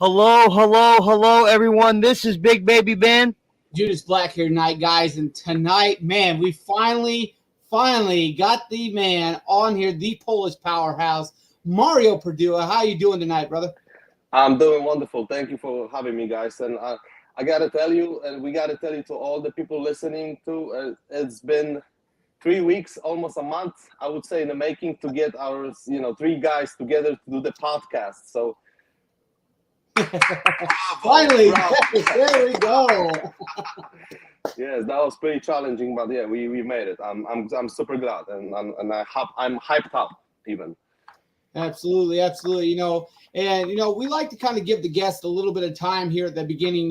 Hello, hello, hello, everyone. This is Big Baby Ben. Judas Black here tonight, guys. And tonight, man, we finally got the man on here, the Polish powerhouse, Mario Pardua. How you doing tonight, brother? I'm doing wonderful. Thank you for having me, guys. And I got to tell you, and we got to tell you to all the people listening to, it's been 3 weeks, almost a month, I would say, in the making to get our, three guys together to do the podcast. So Finally, bravo. yes, there we go. Yes, that was pretty challenging, but yeah, we made it. I'm super glad, and I'm hyped up even. Absolutely. We like to kind of give the guest a little bit of time here at the beginning.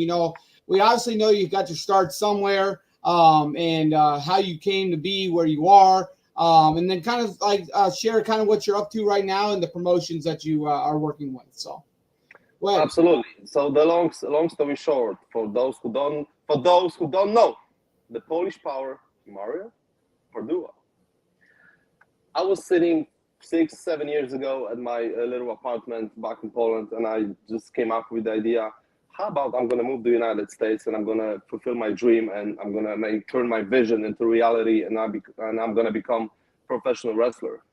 We obviously know you got to start somewhere, and how you came to be where you are, and then kind of like share kind of what you're up to right now and the promotions that you are working with. So, well, Absolutely. So the long story short, for those who don't know, the Polish power, Mario Pardua. I was sitting 6-7 years ago at my little apartment back in Poland, and I just came up with the idea: how about I'm gonna move to the United States and I'm gonna fulfill my dream and I'm gonna turn my vision into reality, and I'm gonna become professional wrestler.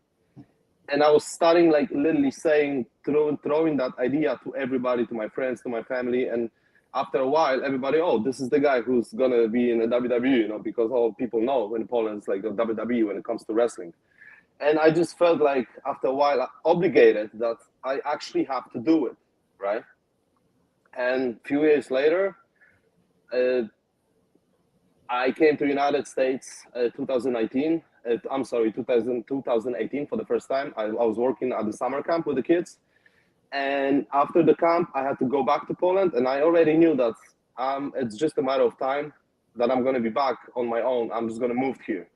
And I was starting like literally saying, throwing that idea to everybody, to my friends, to my family. And after a while, everybody, oh, this is the guy who's gonna be in the WWE, because all people know in Poland is like the WWE when it comes to wrestling. And I just felt like after a while obligated that I actually have to do it, right? And a few years later, I came to the United States 2019. 2018 for the first time. I was working at the summer camp with the kids. And after the camp, I had to go back to Poland. And I already knew that it's just a matter of time that I'm going to be back on my own. I'm just going to move here.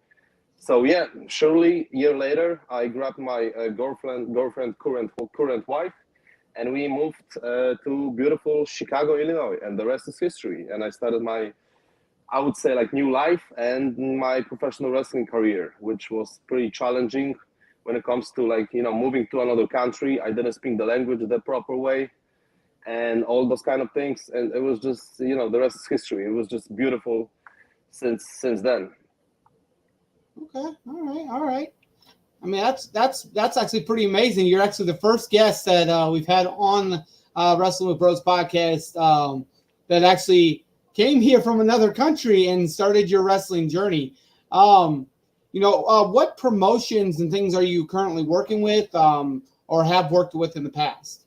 So yeah, surely a year later, I grabbed my girlfriend, current wife, and we moved to beautiful Chicago, Illinois. And the rest is history. And I started my, I would say, like, new life and my professional wrestling career, which was pretty challenging when it comes to moving to another country. I didn't speak the language the proper way and all those kind of things. And it was just, the rest is history. It was just beautiful since then. okay, all right. I mean, that's actually pretty amazing. You're actually the first guest that we've had on Wrestling with Bros podcast that actually came here from another country and started your wrestling journey. What promotions and things are you currently working with or have worked with in the past?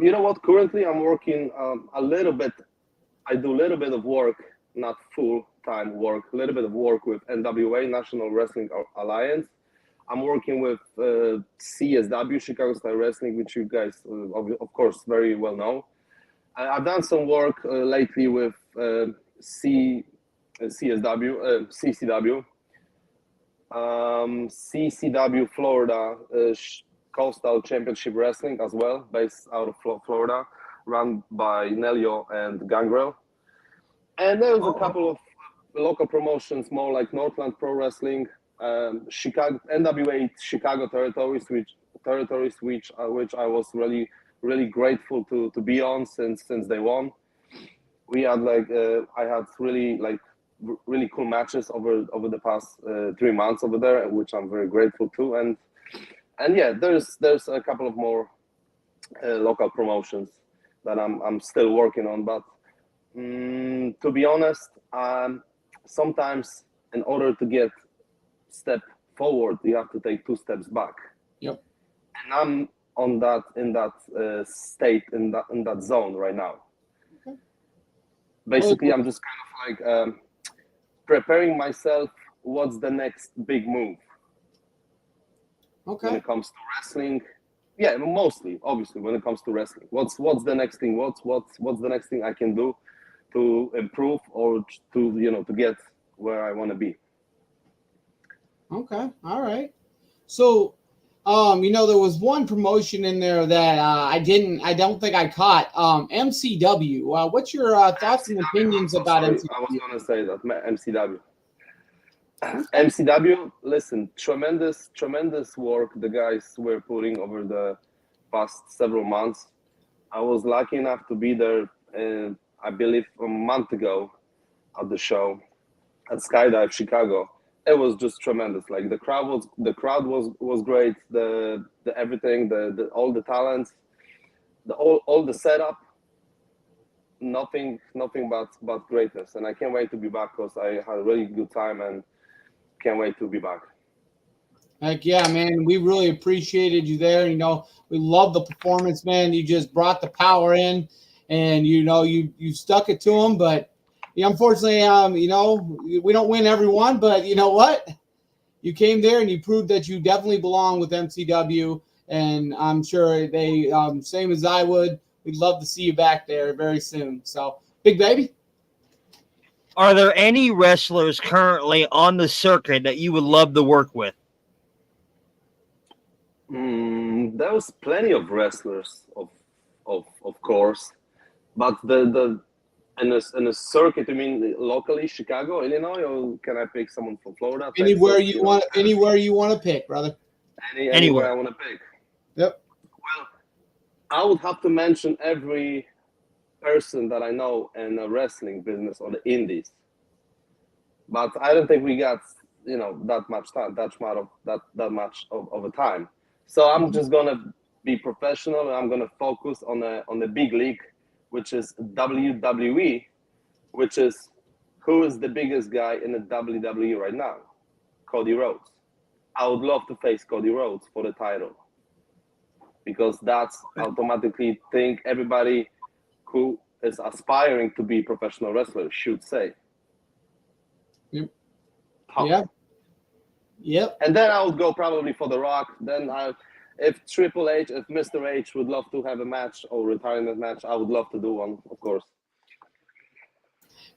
You know what? Currently, I'm working a little bit. I do a little bit of work, not full-time work, a little bit of work with NWA, National Wrestling Alliance. I'm working with CSW, Chicago Style Wrestling, which you guys, of course, very well know. I've done some work lately with CCW, CCW Florida Coastal Championship Wrestling as well, based out of Florida, run by Nelio and Gangrel. And there was a couple of local promotions, more like Northland Pro Wrestling, Chicago NWA Chicago territories, which I was really grateful to be on since day one. We had I had really cool matches over the past 3 months over there, which I'm very grateful to. And yeah, there's a couple of more local promotions that I'm still working on. But to be honest, sometimes in order to get step forward, you have to take 2 steps back. Yep. And I'm in that state, in that zone right now. Okay. Basically, I'm just kind of preparing myself. What's the next big move? Okay. When it comes to wrestling, yeah, mostly, obviously, when it comes to wrestling, what's the next thing? What's the next thing I can do to improve or to get where I want to be? Okay, all right. So, there was one promotion in there that I don't think I caught. MCW. What's your thoughts and opinions about MCW? I was gonna say that MCW. MCW. Listen, tremendous work the guys were putting over the past several months. I was lucky enough to be there, I believe, a month ago at the show at Skydive Chicago. It was just tremendous. Like the crowd was great. The everything, the all the talents, all the setup. Nothing but greatness. And I can't wait to be back because I had a really good time and can't wait to be back. Heck yeah, man. We really appreciated you there. You know, we love the performance, man. You just brought the power in, and you know, you stuck it to them. But yeah, unfortunately, you know, we don't win every one. But you know what? You came there and you proved that you definitely belong with MCW. And I'm sure they, same as I would, we'd love to see you back there very soon. So, Big Baby. Are there any wrestlers currently on the circuit that you would love to work with? There was plenty of wrestlers, of course, but the in a circuit. You mean locally, Chicago, Illinois, or can I pick someone from Florida? Anywhere Texas, you want, anywhere you want to pick, brother. Anywhere I want to pick. Yep. Well, I would have to mention every person that I know in the wrestling business or the indies, but I don't think we got that much time, that much of a time. So I'm just gonna be professional and I'm gonna focus on the big league, which is WWE, which is who is the biggest guy in the WWE right now? Cody Rhodes. I would love to face Cody Rhodes for the title because that's automatically think everybody who is aspiring to be professional wrestler should say. Yep. Top. Yeah. Yep. And then I would go probably for The Rock. Then if Triple H, if Mr. H would love to have a match or retirement match, I would love to do one, of course.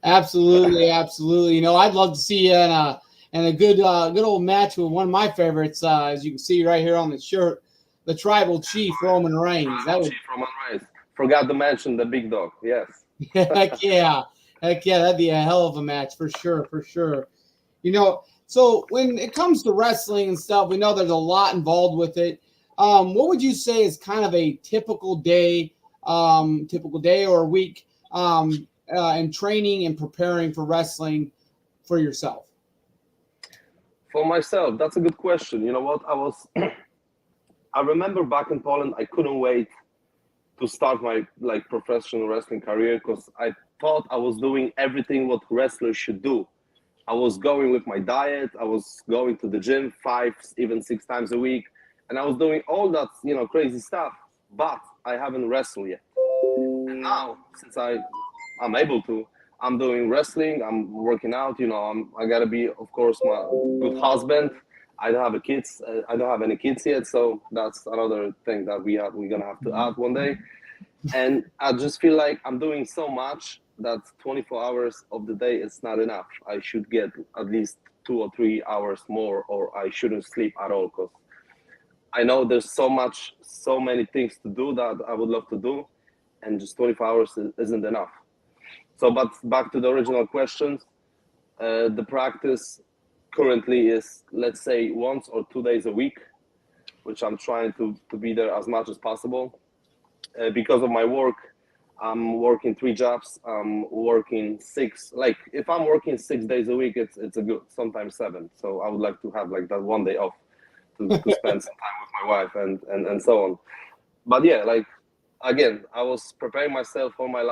Absolutely, absolutely. You know, I'd love to see you in a good old match with one of my favorites, as you can see right here on the shirt, the Tribal Chief Roman Reigns. Chief Roman Reigns. Forgot to mention the big dog. Yes. Heck yeah, that'd be a hell of a match for sure, for sure. You know, so when it comes to wrestling and stuff, we know there's a lot involved with it. What would you say is kind of a typical day or week in training and preparing for wrestling for yourself? For myself, that's a good question. You know what? I remember back in Poland, I couldn't wait to start my professional wrestling career because I thought I was doing everything what wrestlers should do. I was going with my diet. I was going to the gym 5, even 6 times a week. And I was doing all that, crazy stuff, but I haven't wrestled yet. And now, since I'm able to, I'm doing wrestling, I'm working out, I gotta be, of course, my good husband. I don't have any kids yet, so that's another thing that we're gonna have to add one day. And I just feel like I'm doing so much that 24 hours of the day is not enough. I should get at least 2 or 3 hours more, or I shouldn't sleep at all, because I know there's so many things to do that I would love to do, and just 24 hours isn't enough. So, but back to the original questions, the practice currently is, let's say, 1 or 2 days a week, which I'm trying to be there as much as possible. Because of my work, I'm working 3 jobs. I'm working 6. Like if I'm working 6 days a week, it's a good, sometimes 7. So I would like to have like that 1 day off to spend some time with my wife and so on. But yeah, like again, I was preparing myself all my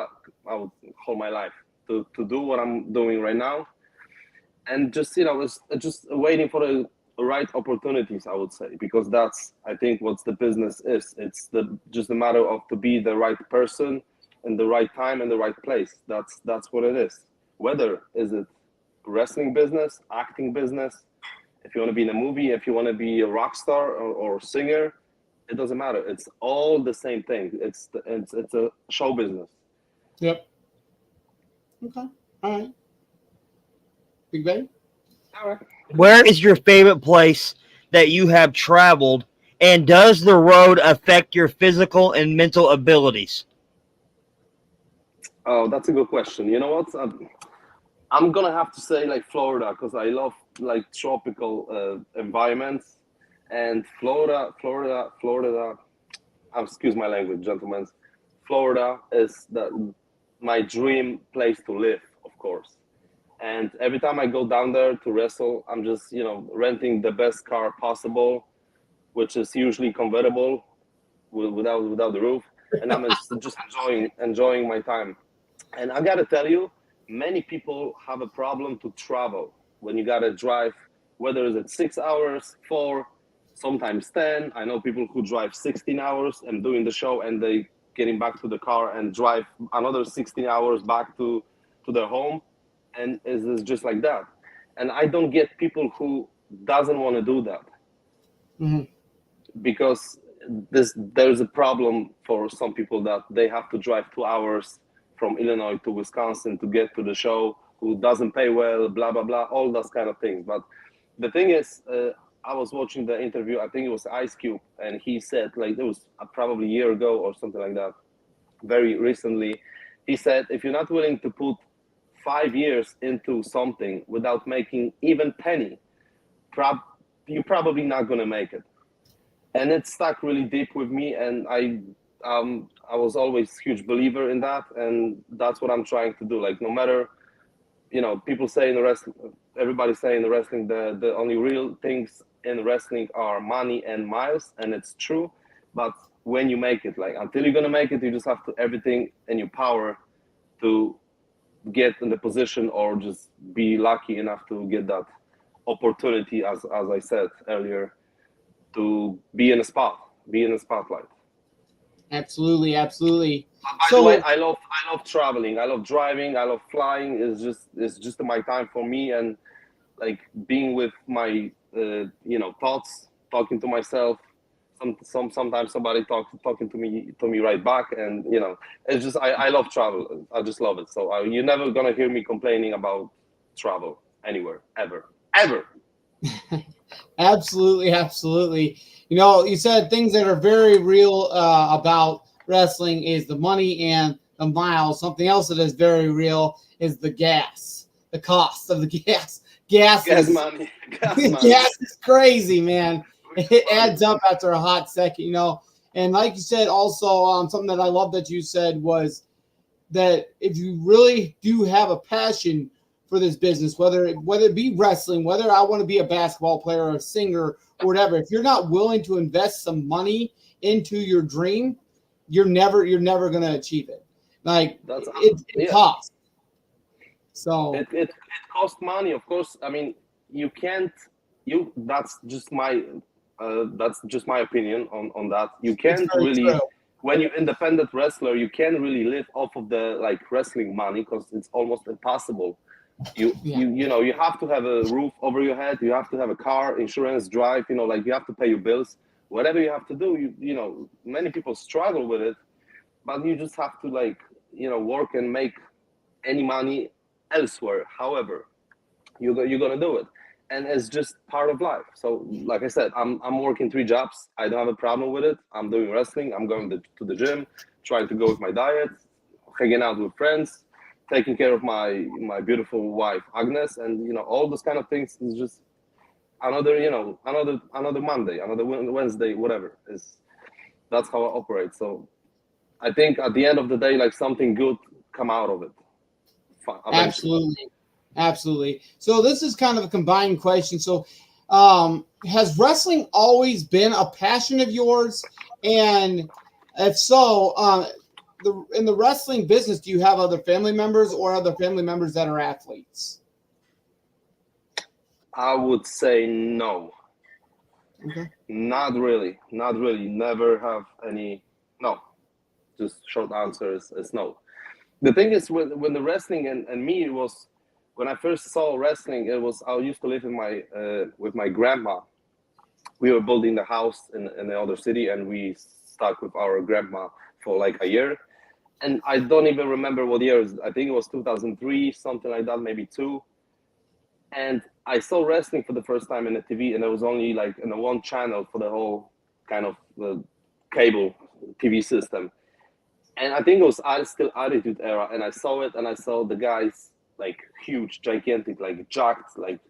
life to do what I'm doing right now, and just was just waiting for the right opportunities, I would say, because that's, I think, what the business is. It's just a matter of to be the right person in the right time and the right place. That's what it is. Whether is it wrestling business, acting business, if you want to be in a movie, if you want to be a rock star or singer, it doesn't matter. It's all the same thing. It's a show business. Yep. Okay. All right. Big Baby? All right. Where is your favorite place that you have traveled, and does the road affect your physical and mental abilities? Oh, that's a good question. You know what? I'm gonna have to say like Florida, because I love like tropical environments, and Florida. Excuse my language, gentlemen. Florida is my dream place to live, of course. And every time I go down there to wrestle, I'm just renting the best car possible, which is usually convertible without the roof, and I'm just enjoying my time. And I gotta tell you, many people have a problem to travel when you gotta drive, whether it's 6 hours, 4, sometimes 10. I know people who drive 16 hours and doing the show, and they getting back to the car and drive another 16 hours back to their home, and it's just like that. And I don't get people who doesn't want to do that, Mhm. because there's a problem for some people that they have to drive 2 hours from Illinois to Wisconsin to get to the show, who doesn't pay well, blah blah blah, all those kind of things. But the thing is, I was watching the interview. I think it was Ice Cube, and he said, like, it was probably a year ago or something like that, very recently. He said, if you're not willing to put 5 years into something without making even penny, you're probably not gonna make it. And it stuck really deep with me, and I was always a huge believer in that, and that's what I'm trying to do. Like, no matter, people say in the wrestling, everybody say in the wrestling, the only real things in wrestling are money and miles, and it's true. But when you make it, like, until you're gonna make it, you just have to everything in your power to get in the position, or just be lucky enough to get that opportunity, as I said earlier, to be in a spotlight. Absolutely, absolutely. By the way, So I love traveling. I love driving. I love flying. It's just my time for me, and like being with my thoughts, talking to myself. Sometimes somebody talking to me right back, and it's just I love travel. I just love it. So you're never gonna hear me complaining about travel anywhere, ever. absolutely, absolutely. You said things that are very real about wrestling is the money and the miles. Something else that is very real is the gas, the cost of the gas. Gas Gas is money, gas money, gas is crazy, man. It money. adds up after a hot second. And like you said, also something that I love that you said was that if you really do have a passion for this business, whether it be wrestling, whether I want to be a basketball player or a singer or whatever, if you're not willing to invest some money into your dream, you're never going to achieve it. Like That's it yeah. costs. So It costs money, of course. I mean, you can't. You that's just my opinion on that. You it's can't very really, true. when you're independent wrestler, you can't really live off of the like wrestling money, because it's almost impossible. Yeah. You have to have a roof over your head. You have to have a car, insurance, drive. Like, you have to pay your bills. Whatever you have to do, many people struggle with it, but you just have to, like, work and make any money elsewhere. However, you're gonna do it, and it's just part of life. So, like I said, I'm working 3 jobs. I don't have a problem with it. I'm doing wrestling. I'm going to the gym, trying to go with my diet, hanging out with friends, taking care of my beautiful wife Agnes, and all those kind of things is just another Monday, another Wednesday, whatever. Is That's how I operate. So I think at the end of the day, like, something good come out of it eventually. Absolutely. Absolutely. So this is kind of a combined question. So has wrestling always been a passion of yours? And if so, in the wrestling business, do you have other family members or other family members that are athletes? I would say no. Okay. Not really. Not really. Never have any. No. Just short answer is no. The thing is, when the wrestling and me, it was when I first saw wrestling. It was, I used to live in my with my grandma. We were building the house in the other city, and we stuck with our grandma for like a year. And I don't even remember what year. I think it was 2003, something like that, maybe two. And I saw wrestling for the first time in the TV, and it was only like in the one channel for the whole kind of cable TV system. And I think it was still Attitude Era, and I saw it, and I saw the guys, like, huge, gigantic, like, jacked, like,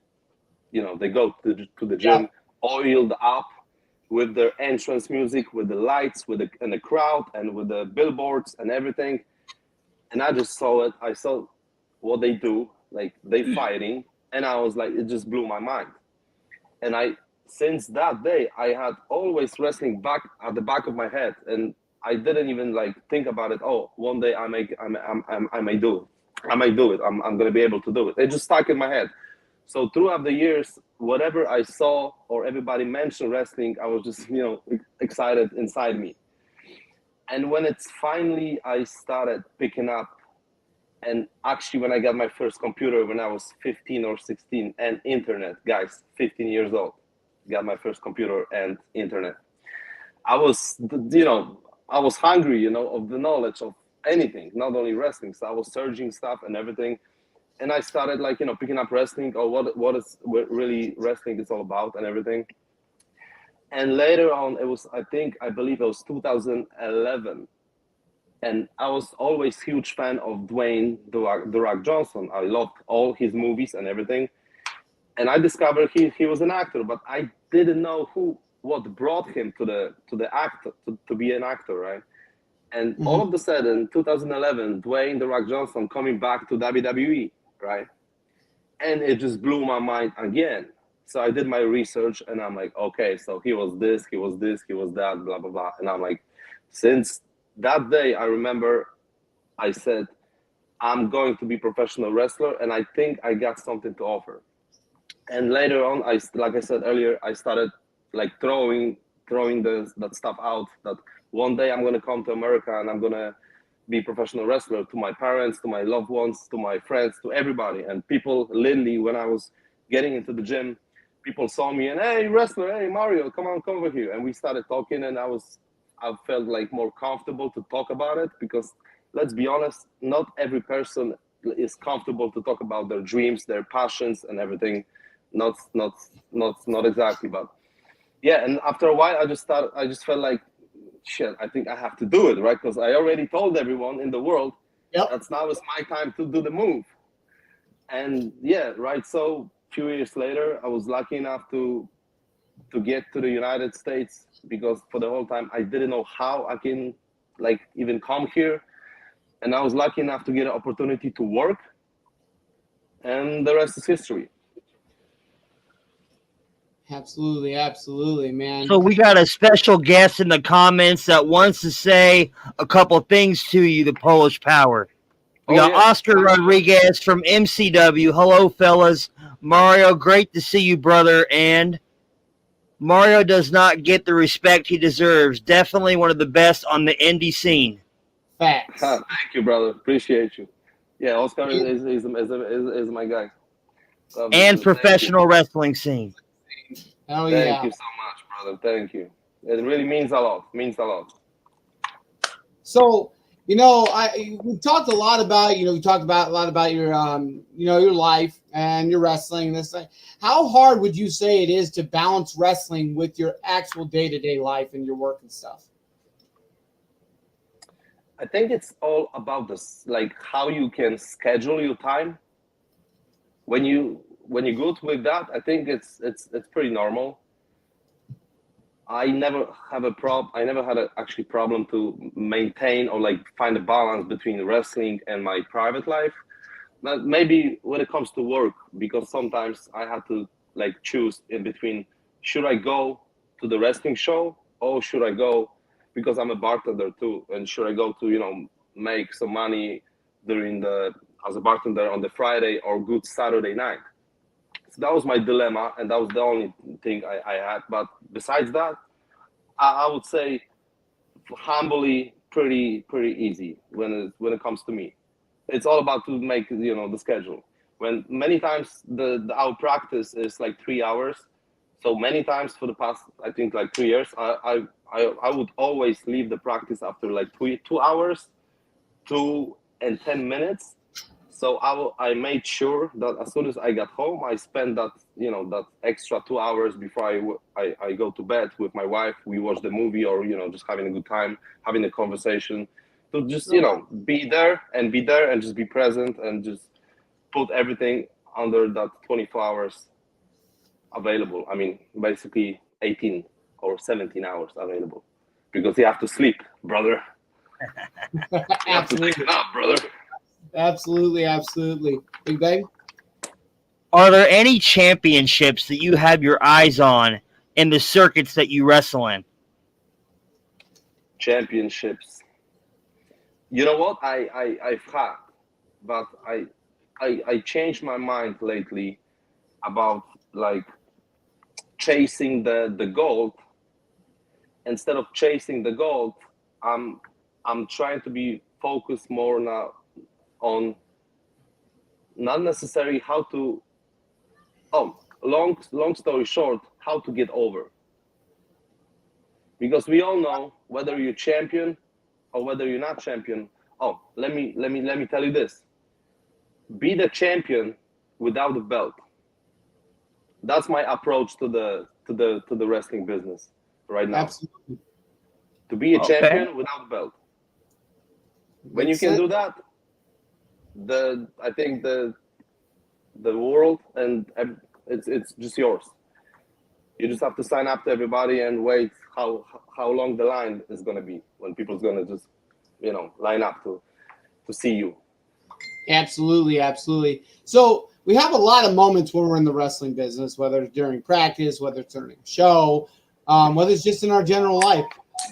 they go to the Yeah. gym, oiled up, with their entrance music, with the lights, and the crowd, and with the billboards and everything. And I just saw it. I saw what they do, like they fighting, and I was like, it just blew my mind. And since that day, I had always wrestling back at the back of my head, and I didn't even like think about it. Oh, one day I may do it. I might do it. I'm gonna be able to do it. It just stuck in my head. So throughout the years, whatever I saw or everybody mentioned wrestling, I was just excited inside me. And when it's finally I started picking up, and actually when I got my first computer when I was 15 or 16, and internet, guys, 15 years old, got my first computer and internet. I was, I was hungry, of the knowledge of anything, not only wrestling. So I was searching stuff and everything. And I started picking up wrestling, or what is really wrestling is all about and everything. And later on, I believe it was 2011. And I was always huge fan of Dwayne "The Rock" Johnson. I loved all his movies and everything. And I discovered he was an actor, but I didn't know what brought him to the actor to be an actor, right? And all of a sudden, 2011, Dwayne "The Rock" Johnson coming back to WWE, right? And it just blew my mind again. So I did my research, and I'm like, okay, so he was this, he was this, he was that, blah blah blah. And I'm like, since that day, I remember I said, I'm going to be a professional wrestler, and I think I got something to offer. And later on, like I said earlier, I started throwing that stuff out, that one day I'm going to come to America and I'm going to be a professional wrestler, to my parents, to my loved ones, to my friends, to everybody. And people, literally, when I was getting into the gym, people saw me and, hey, wrestler, hey, Mario, come over here. And we started talking, and I felt more comfortable to talk about it, because let's be honest, not every person is comfortable to talk about their dreams, their passions and everything. Not exactly, but yeah. And after a while, I just felt like, shit, I think I have to do it, right? Because I already told everyone in the world that's now is my time to do the move. And yeah, right. So a few years later, I was lucky enough to get to the United States, because for the whole time I didn't know how I can even come here. And I was lucky enough to get an opportunity to work, and the rest is history. Absolutely, man. So we got a special guest in the comments that wants to say a couple things to you, the Polish Power. We got Oscar Rodriguez from MCW. Hello, fellas. Mario, great to see you, brother. And Mario does not get the respect he deserves. Definitely one of the best on the indie scene. Facts. Thank you, brother. Appreciate you. Yeah, Oscar is my guy. And professional wrestling scene. Oh yeah. Thank you so much, brother. Thank you. It really means a lot. So, we talked a lot about, we talked about a lot about your, your life and your wrestling and this thing. How hard would you say it is to balance wrestling with your actual day-to-day life and your work and stuff? I think it's all about this, how you can schedule your time. When you good with that, I think it's pretty normal. I never had actually problem to maintain or find a balance between wrestling and my private life. But maybe when it comes to work, because sometimes I had to choose in between, should I go to the wrestling show, or should I go, because I'm a bartender too, and should I go to make some money as a bartender on the Friday or good Saturday night? So that was my dilemma, and that was the only thing I had. But besides that, I would say humbly pretty easy when it comes to me. It's all about to make the schedule. When many times our practice is 3 hours, so many times for the past I think 3 years, I would always leave the practice after 2 hours, 2 and 10 minutes. So I made sure that as soon as I got home, I spent that that extra 2 hours before I go to bed with my wife. We watch the movie, or just having a good time, having a conversation, to just be there and just be present, and just put everything under that 24 hours available. I mean, basically 18 or 17 hours available because you have to sleep, brother. You have to take it up, brother. Absolutely. Big Bang? Are there any championships that you have your eyes on in the circuits that you wrestle in? Championships. You know what? I've had, but I changed my mind lately about like chasing the gold. Instead of chasing the gold, I'm trying to be focused more now on not necessarily how to. Oh, long story short, how to get over. Because we all know whether you're champion or whether you're not champion. Oh, let me tell you this. Be the champion without the belt. That's my approach to the wrestling business right now. Absolutely. To be a Okay. champion without a belt. When you Makes can sense. do that, I think the world and it's just yours. You just have to sign up to everybody and wait how long the line is going to be when people's going to just line up to see you. Absolutely. So we have a lot of moments when we're in the wrestling business, whether it's during practice, whether it's during a show, whether it's just in our general life.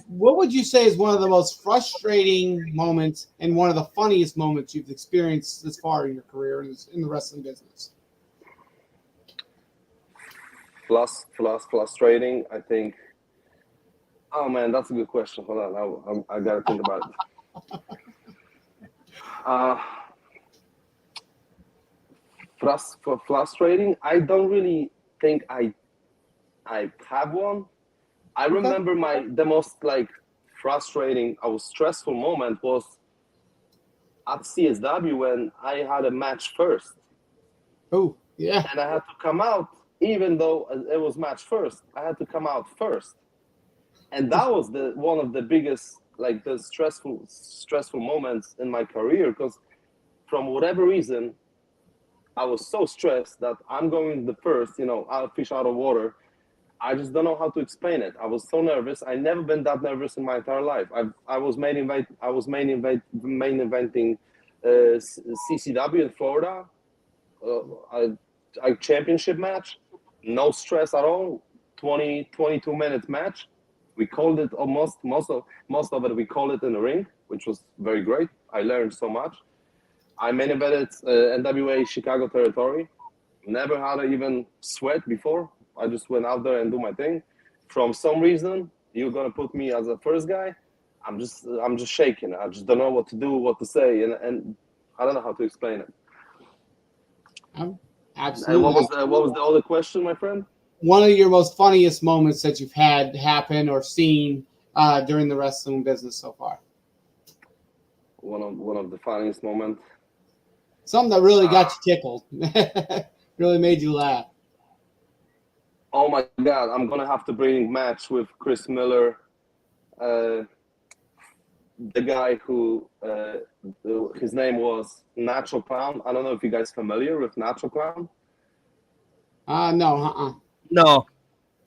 What would you say is one of the most frustrating moments and one of the funniest moments you've experienced this far in your career in the wrestling business? Frustrating, I think. Oh man, that's a good question. Hold on, I gotta think about it. Frustrating. I don't really think I have one. I remember the most frustrating, stressful moment was at CSW when I had a match first. Oh, yeah. And I had to come out, even though it was match first, I had to come out first. And that was one of the biggest, the stressful moments in my career, because from whatever reason, I was so stressed that I'm going the first, fish out of water. I just don't know how to explain it. I was so nervous. I never been that nervous in my entire life. I was main eventing CCW in Florida, a championship match, no stress at all. 22 minutes match. We called it almost most of it. We called it in the ring, which was very great. I learned so much. I main evented NWA Chicago territory. Never had to even sweat before. I just went out there and do my thing. From some reason, you're gonna put me as a first guy. I'm just shaking. I just don't know what to do, what to say, and I don't know how to explain it. Absolutely. And what was the other question, my friend? One of your most funniest moments that you've had happen or seen during the wrestling business so far? One of the funniest moments. Something that really got you tickled, really made you laugh. Oh my God! I'm gonna have to bring match with Chris Miller, the guy who his name was Nacho Clown. I don't know if you guys familiar with Nacho Clown. No. No.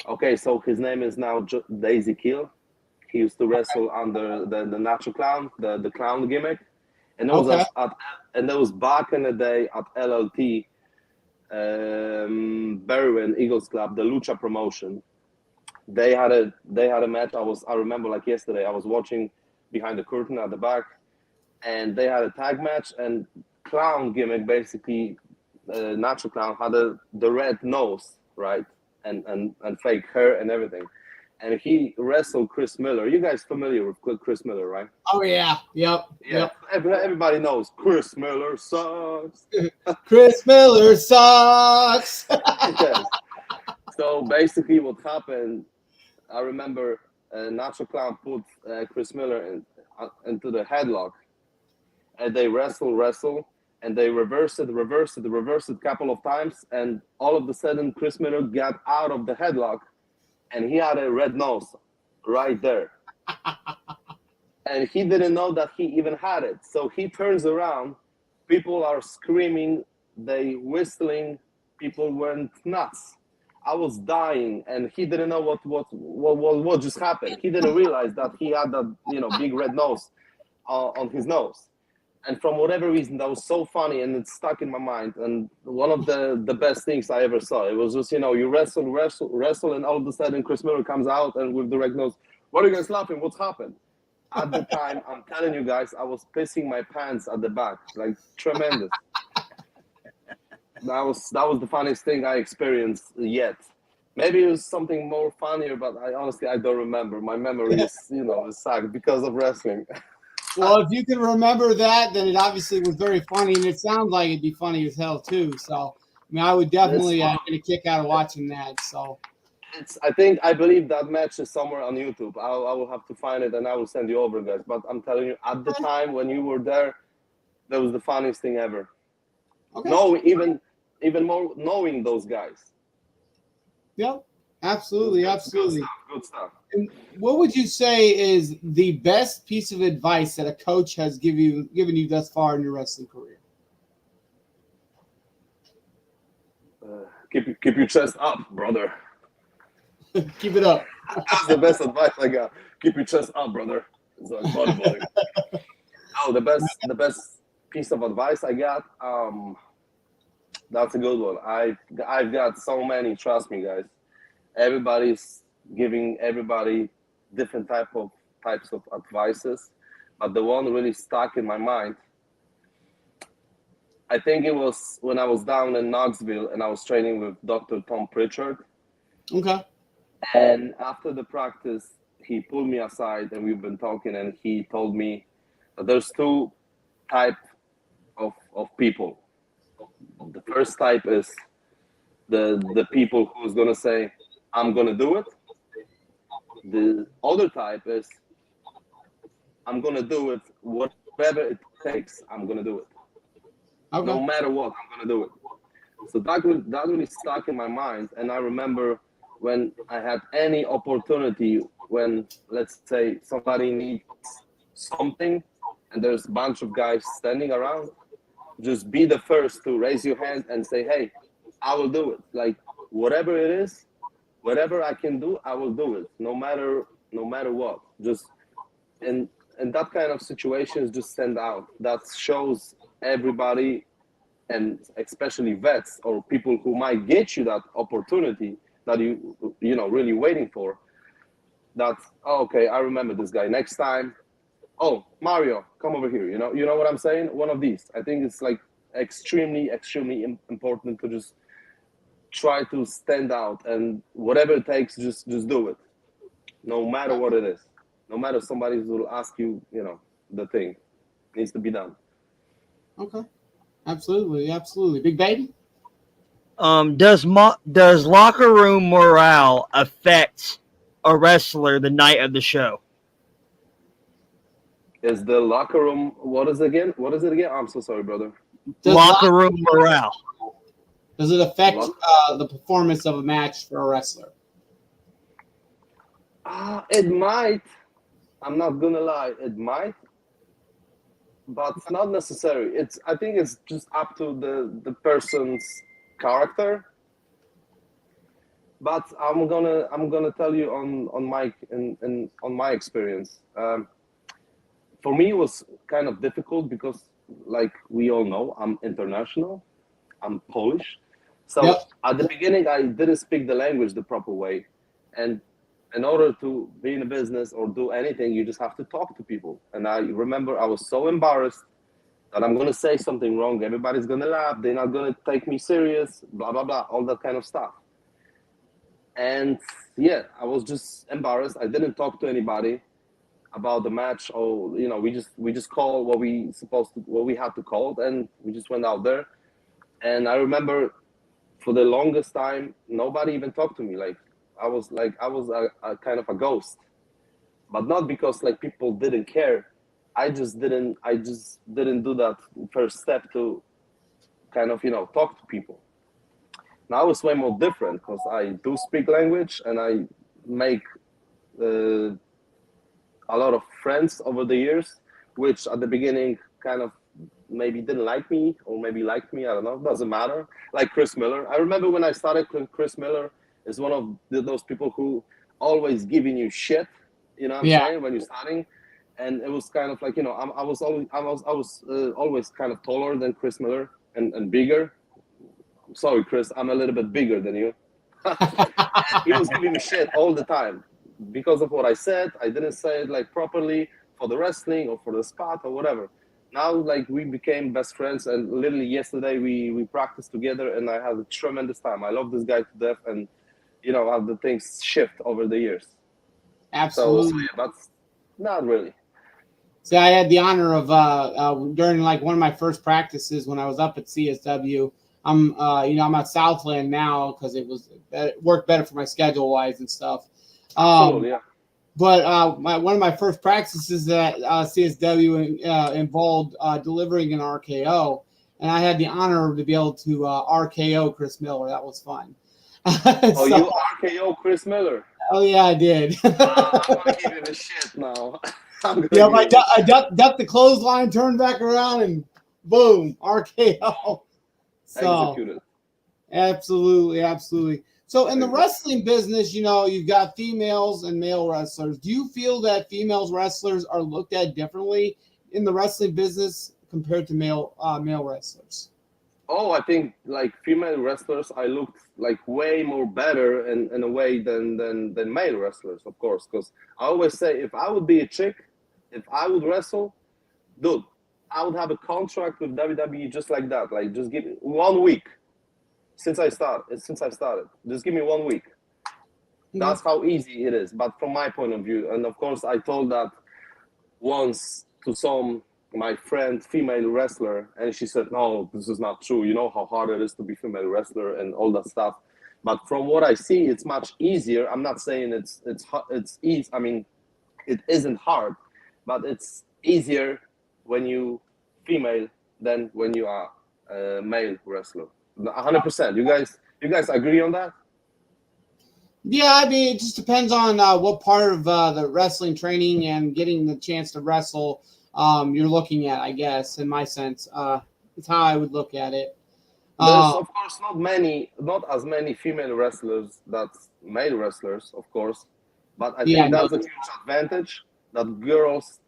Okay, so his name is now Daisy Kill. He used to wrestle under the Nacho Clown, the clown gimmick, and it was and that was back in the day at LLT, Berwyn Eagles Club, the Lucha promotion. They had a match. I remember like yesterday. I was watching behind the curtain at the back, and they had a tag match. And clown gimmick basically, Nacho Clown had the red nose, right, and fake hair and everything. And he wrestled Chris Miller. You guys familiar with Chris Miller, right? Oh yeah, yep. Everybody knows Chris Miller sucks. Chris Miller sucks. Yes. So basically, what happened? I remember Nacho Clown put Chris Miller into the headlock, and they wrestle, and they reversed it a couple of times, and all of a sudden, Chris Miller got out of the headlock, and he had a red nose right there. And he didn't know that he even had it. So he turns around, people are screaming, they whistling, people went nuts. I was dying, and he didn't know what just happened. He didn't realize that he had that big red nose on his nose. And from whatever reason, that was so funny, and it stuck in my mind. And one of the best things I ever saw. It was just you wrestle, and all of a sudden Chris Miller comes out and with the red nose. What are you guys laughing? What's happened? At the time, I'm telling you guys, I was pissing my pants at the back, like tremendous. That was the funniest thing I experienced yet. Maybe it was something more funnier, but I honestly don't remember. My memory is is sucked because of wrestling. Well, if you can remember that, then it obviously was very funny, and it sounds like it'd be funny as hell too. So, I mean, I would definitely get a kick out of watching that. So, I believe that match is somewhere on YouTube. I will have to find it and I will send you over, guys. But I'm telling you, at the time when you were there, that was the funniest thing ever. okay. No, even more knowing those guys. Yep, absolutely. Good stuff. And what would you say is the best piece of advice that a coach has given you thus far in your wrestling career? Keep your chest up, brother. Keep it up. That's the best advice I got. Keep your chest up, brother. It's like bodybuilding. Oh, the best piece of advice I got. That's a good one. I've got so many. Trust me, guys. Everybody's giving everybody different types of advices, but the one really stuck in my mind. I think it was when I was down in Knoxville and I was training with Dr. Tom Pritchard. Okay. And after the practice, he pulled me aside and we've been talking, and he told me that there's two types of people. The first type is the people who's going to say, I'm going to do it. The other type is, I'm going to do it, whatever it takes, I'm going to do it. Okay. No matter what, I'm going to do it. So that really stuck in my mind. And I remember when I had any opportunity, when, let's say, somebody needs something and there's a bunch of guys standing around, just be the first to raise your hand and say, hey, I will do it. Like, whatever it is, whatever I can do, I will do it, no matter what. Just in that kind of situations, just stand out. That shows everybody, and especially vets or people who might get you that opportunity that you really waiting for. That, oh, okay, I remember this guy. Next time, oh, Mario, come over here. You know what I'm saying? One of these. I think it's like extremely important to just try to stand out, and whatever it takes, just do it, no matter what it is. No matter somebody will ask you, the thing needs to be done. Okay. Absolutely. Big baby? Does locker room morale affect a wrestler the night of the show? Is the locker room, what is it again? I'm so sorry, brother. Locker room morale. Does it affect the performance of a match for a wrestler? It might. I'm not gonna lie, it might, but it's not necessary. I think it's just up to the person's character. But I'm gonna tell you on my experience. For me, it was kind of difficult because, like we all know, I'm international. I'm Polish. So Yep. At the beginning, I didn't speak the language the proper way. And in order to be in a business or do anything, you just have to talk to people. And I remember I was so embarrassed that I'm going to say something wrong. Everybody's going to laugh. They're not going to take me serious, blah, blah, blah, all that kind of stuff. And yeah, I was just embarrassed. I didn't talk to anybody about the match, or we just called what we had to call, and we just went out there. And I remember for the longest time, nobody even talked to me. Like I was a kind of a ghost, but not because like people didn't care. I just didn't do that first step to kind of talk to people. Now it's way more different because I do speak language and I make a lot of friends over the years, which at the beginning kind of maybe didn't like me or maybe liked me. I don't know. Doesn't matter. Like Chris Miller. I remember when I started with Chris Miller, is one of those people who always giving you shit. You know what I'm Yeah. saying, when you're starting, and it was kind of like, I was always kind of taller than Chris Miller and bigger. Sorry, Chris, I'm a little bit bigger than you. And he was giving me shit all the time because of what I said. I didn't say it like properly for the wrestling or for the spot or whatever. Now, like, we became best friends, and literally yesterday we practiced together, and I had a tremendous time. I love this guy to death, and how the things shift over the years. Absolutely. So yeah, but not really. See, I had the honor of during like one of my first practices when I was up at CSW. I'm at Southland now because it worked better for my schedule wise and stuff. Absolutely, yeah. But one of my first practices at CSW involved delivering an RKO, and I had the honor to be able to RKO Chris Miller. That was fun. Oh, you RKO Chris Miller? Oh yeah, I did. I'm gonna give him a shit now. Yeah, I ducked the clothesline, turned back around, and boom, RKO. So, executed. Absolutely. So in the wrestling business, you've got females and male wrestlers. Do you feel that females wrestlers are looked at differently in the wrestling business compared to male wrestlers? Oh, I think like female wrestlers, I looked like way more better in a way than male wrestlers, of course. Because I always say, if I would be a chick, if I would wrestle, dude, I would have a contract with WWE just like that. Like, just give me 1 week since I started. Just give me 1 week. That's how easy it is. But from my point of view, and of course, I told that once to my friend, female wrestler, and she said, "No, this is not true. You know how hard it is to be female wrestler and all that stuff." But from what I see, it's much easier. I'm not saying it's easy. I mean, it isn't hard, but it's easier when you female than when you are a male wrestler. 100%. You guys agree on that? Yeah, I mean, it just depends on what part of the wrestling training and getting the chance to wrestle you're looking at, I guess, in my sense. It's how I would look at it. There's, of course, not as many female wrestlers that's male wrestlers, of course, but I think that's a huge advantage that girls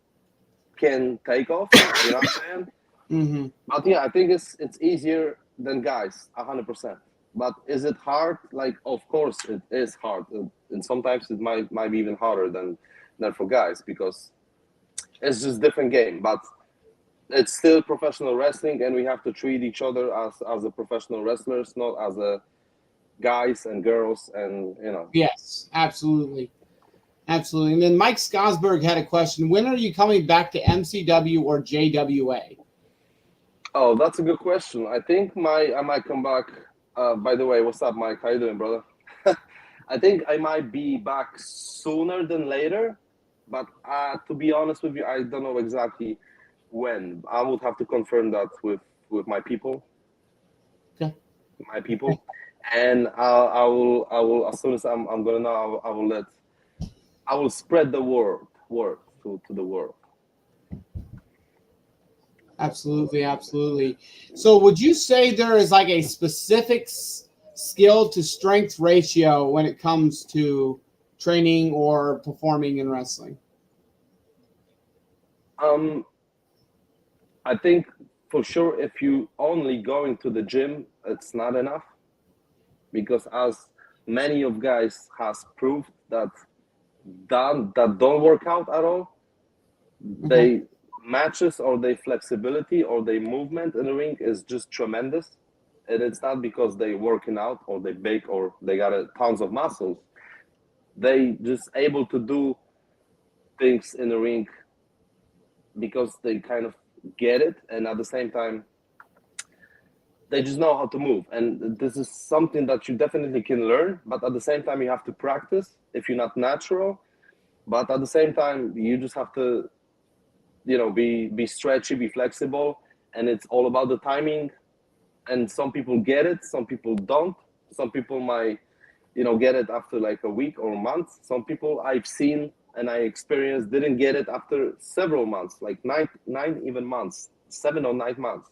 can take off. You know what I'm saying? Mm-hmm. But yeah, I think it's easier than guys, 100%. But is it hard? Like, of course, it is hard, and sometimes it might be even harder than for guys, because it's just different game. But it's still professional wrestling, and we have to treat each other as a professional wrestlers, not as a guys and girls, and Yes, absolutely. And then Mike Skosberg had a question: when are you coming back to MCW or JWA? Oh, that's a good question. I think I might come back. By the way, what's up, Mike? How you doing, brother? I think I might be back sooner than later, but to be honest with you, I don't know exactly when. I would have to confirm that with my people. Okay. My people, and I will as soon as I'm gonna know, I will spread the word to the world. Absolutely. So would you say there is like a specific skill to strength ratio when it comes to training or performing in wrestling? I think for sure, if you only going to the gym, it's not enough, because as many of guys has proved that don't work out at all, they matches or their flexibility or their movement in the ring is just tremendous. And it's not because they working out or they bake or they got tons of muscles. They just able to do things in the ring because they kind of get it, and at the same time they just know how to move. And this is something that you definitely can learn, but at the same time you have to practice if you're not natural. But at the same time, you just have to be stretchy, be flexible, and it's all about the timing. And some people get it, some people don't. Some people might get it after like a week or a month. Some people I've seen and I experienced didn't get it after several months, like nine even months, 7 or 9 months.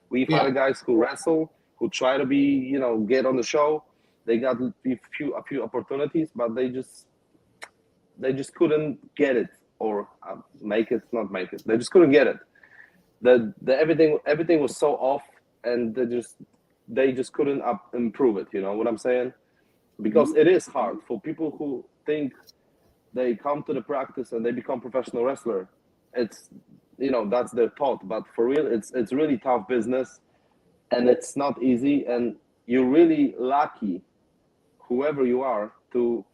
We've had guys who wrestle, who try to be get on the show, They got a few opportunities, but they just couldn't get it or make it, not make it. They just couldn't get it. The everything was so off, and they just couldn't improve it. You know what I'm saying? Because it is hard for people who think they come to the practice and they become professional wrestler. It's, that's their thought, but for real, it's really tough business, and it's not easy. And you're really lucky, whoever you are, to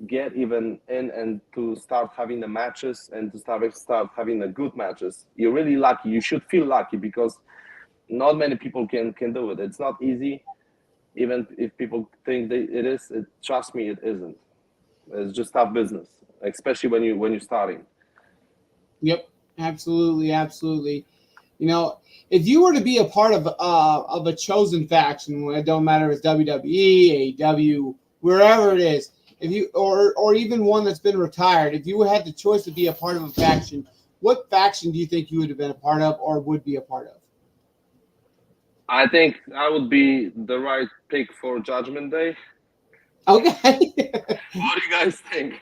get even in and to start having the matches and to start having the good matches. You're really lucky. You should feel lucky, because not many people can do it. It's not easy. Even if people think it is, trust me, it isn't. It's just tough business, especially when you're starting. Yep, absolutely, absolutely. If you were to be a part of a chosen faction, it don't matter if it's WWE, AEW, wherever it is, if you or even one that's been retired, if you had the choice to be a part of a faction, what faction do you think you would have been a part of or would be a part of? I think I would be the right pick for Judgment Day. Okay. What do you guys think?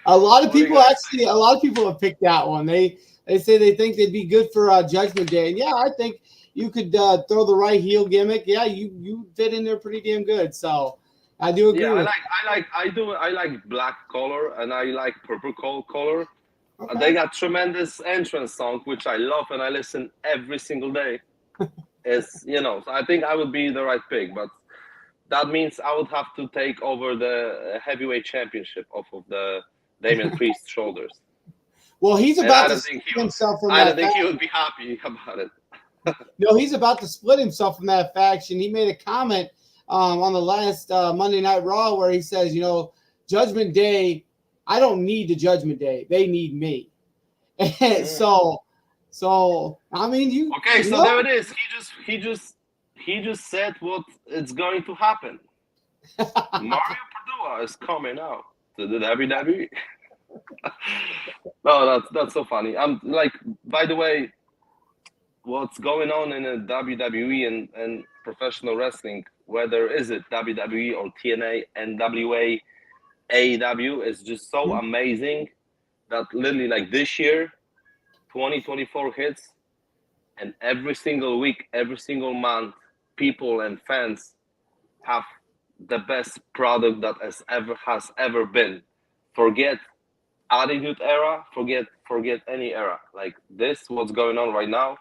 A lot of people have picked that one. They say they think they'd be good for Judgment Day. And yeah, I think you could throw the right heel gimmick. Yeah, you fit in there pretty damn good. So I do agree. Yeah, I like black color and I like purple color. Okay. They got tremendous entrance song, which I love and I listen every single day. So I think I would be the right pick, but that means I would have to take over the heavyweight championship off of the Damian Priest's shoulders. Well, he's about to split himself from that. I don't think he would be happy about it. No, he's about to split himself from that faction. He made a comment on the last Monday Night Raw where he says, Judgment Day, I don't need the Judgment Day. They need me. And so I mean, there it is. He just said what is going to happen. Mario Pardua is coming out to the WWE. No, that's so funny. I'm like, by the way, what's going on in the WWE and professional wrestling, whether is it WWE or TNA, NWA, AEW, is just so amazing that literally like this year, 2024 hits, and every single week, every single month, people and fans have the best product that has ever been. Forget Attitude Era, forget any era. Like this, what's going on right now,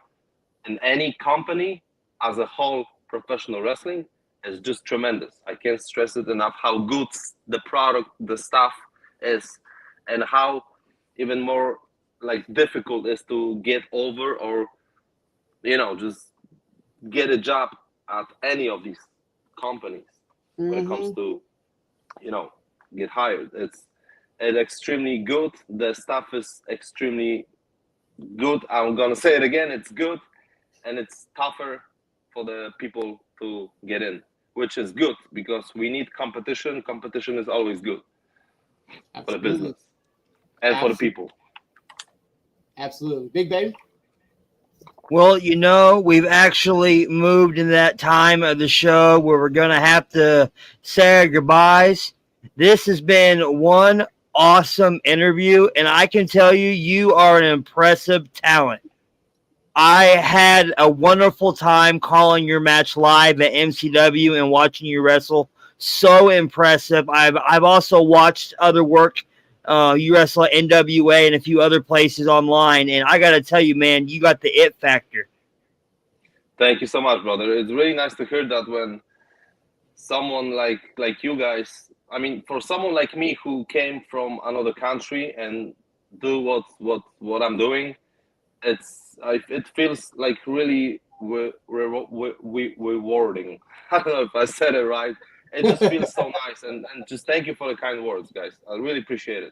in any company as a whole, professional wrestling is just tremendous. I can't stress it enough how good the product, the stuff is, and how even more like difficult is to get over or just get a job at any of these companies when it comes to get hired. It's extremely good. The stuff is extremely good. I'm gonna say it again, it's good, and it's tougher for the people to get in, which is good because we need competition. Competition is always good. Absolutely. For the business and for the people. Absolutely. Big Baby? Well, we've actually moved in that time of the show where we're going to have to say our goodbyes. This has been one awesome interview, and I can tell you, you are an impressive talent. I had a wonderful time calling your match live at MCW and watching you wrestle. So impressive. I've also watched other work. You wrestle at NWA and a few other places online, and I got to tell you, man, you got the it factor. Thank you so much, brother. It's really nice to hear that when someone like you guys, I mean, for someone like me who came from another country and do what I'm doing, it feels like really rewarding. I don't know if I said it right. It just feels so nice, and just thank you for the kind words, guys. I really appreciate it.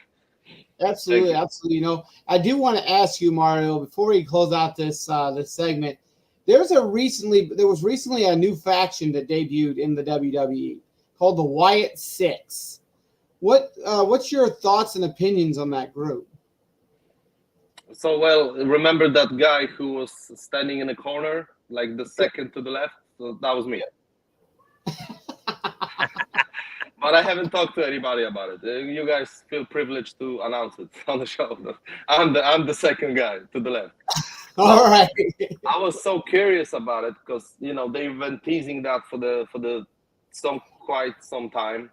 Absolutely, absolutely. I do want to ask you, Mario, before we close out this segment. There was recently a new faction that debuted in the WWE called the Wyatt Six. What's your thoughts and opinions on that group? So, well, remember that guy who was standing in the corner, like the second to the left? So that was me. But I haven't talked to anybody about it. You guys feel privileged to announce it on the show. I'm the second guy to the left. All right. I was so curious about it because they've been teasing that for quite some time.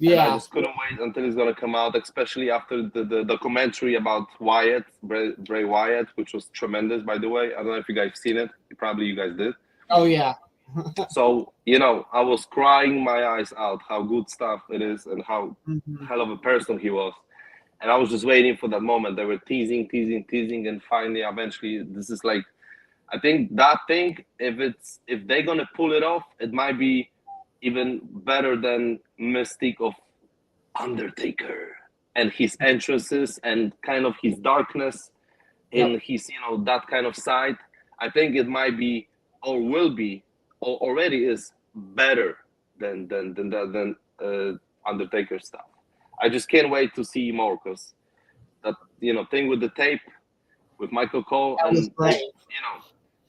And I just couldn't wait until it's gonna come out, especially after the documentary about Wyatt, Bray Wyatt, which was tremendous, by the way. I don't know if you guys seen it. Probably you guys did. Oh yeah. So I was crying my eyes out how good stuff it is and how hell of a person he was. And I was just waiting for that moment. They were teasing, and finally, eventually, this is like, I think that thing, if they're gonna pull it off, it might be even better than Mystique of Undertaker and his entrances and kind of his darkness in his that kind of side. I think it might be or will be or already is better than Undertaker stuff. I just can't wait to see more because that thing with the tape with Michael Cole and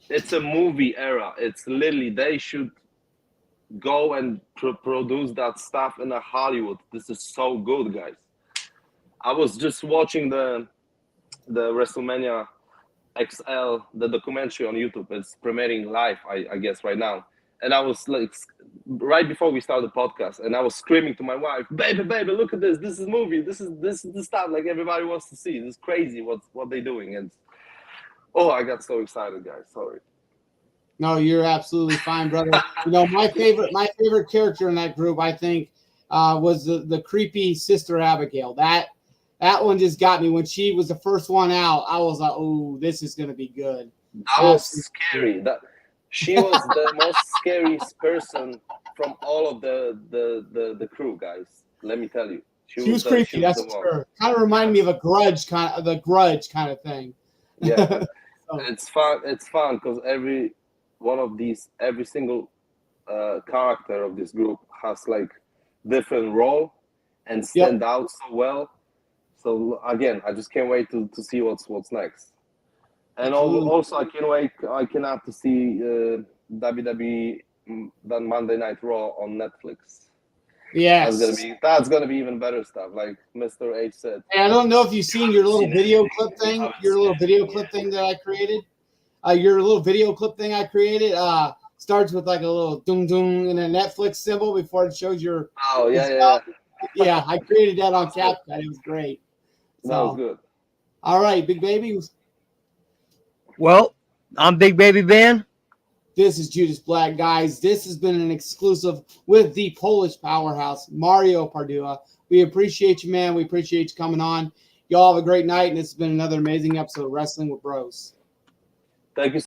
it's a movie era. It's literally they should go and produce that stuff in a Hollywood. This is so good, guys. I was just watching the WrestleMania XL, the documentary on YouTube. It's premiering live, I guess, right now. And I was like, right before we started the podcast, and I was screaming to my wife, "Baby, look at this! This is a movie. This is the stuff like everybody wants to see. This is crazy. What they're doing." And I got so excited, guys. Sorry. No, you're absolutely fine, brother. My favorite character in that group, I think, was the creepy Sister Abigail. That one just got me when she was the first one out. I was like, "Oh, this is gonna be good." That was scary. She was the most scariest person from all of the crew, guys. Let me tell you, she was creepy. That's for sure. Kind of reminded me of the Grudge kind of thing. Yeah, it's fun. It's fun because every single character of this group has like different role and stand out so well. So again, I just can't wait to see what's next. And also, I cannot to see WWE that Monday Night Raw on Netflix. Yes, that's gonna be even better stuff. Like Mr. H said. Hey, I don't know if you've seen your little video clip thing. Your little video clip thing that I created. Your little video clip thing I created starts with like a little doom doom and a Netflix symbol before it shows your. Oh yeah. Yeah, I created that on CapCut. It was great. That was good. All right, Big Baby. Well, I'm Big Baby Ben. This is Judas Black, guys. This has been an exclusive with the Polish powerhouse, Mario Pardua. We appreciate you, man. We appreciate you coming on. Y'all have a great night, and it's been another amazing episode of Wrestling with Bros. Thank you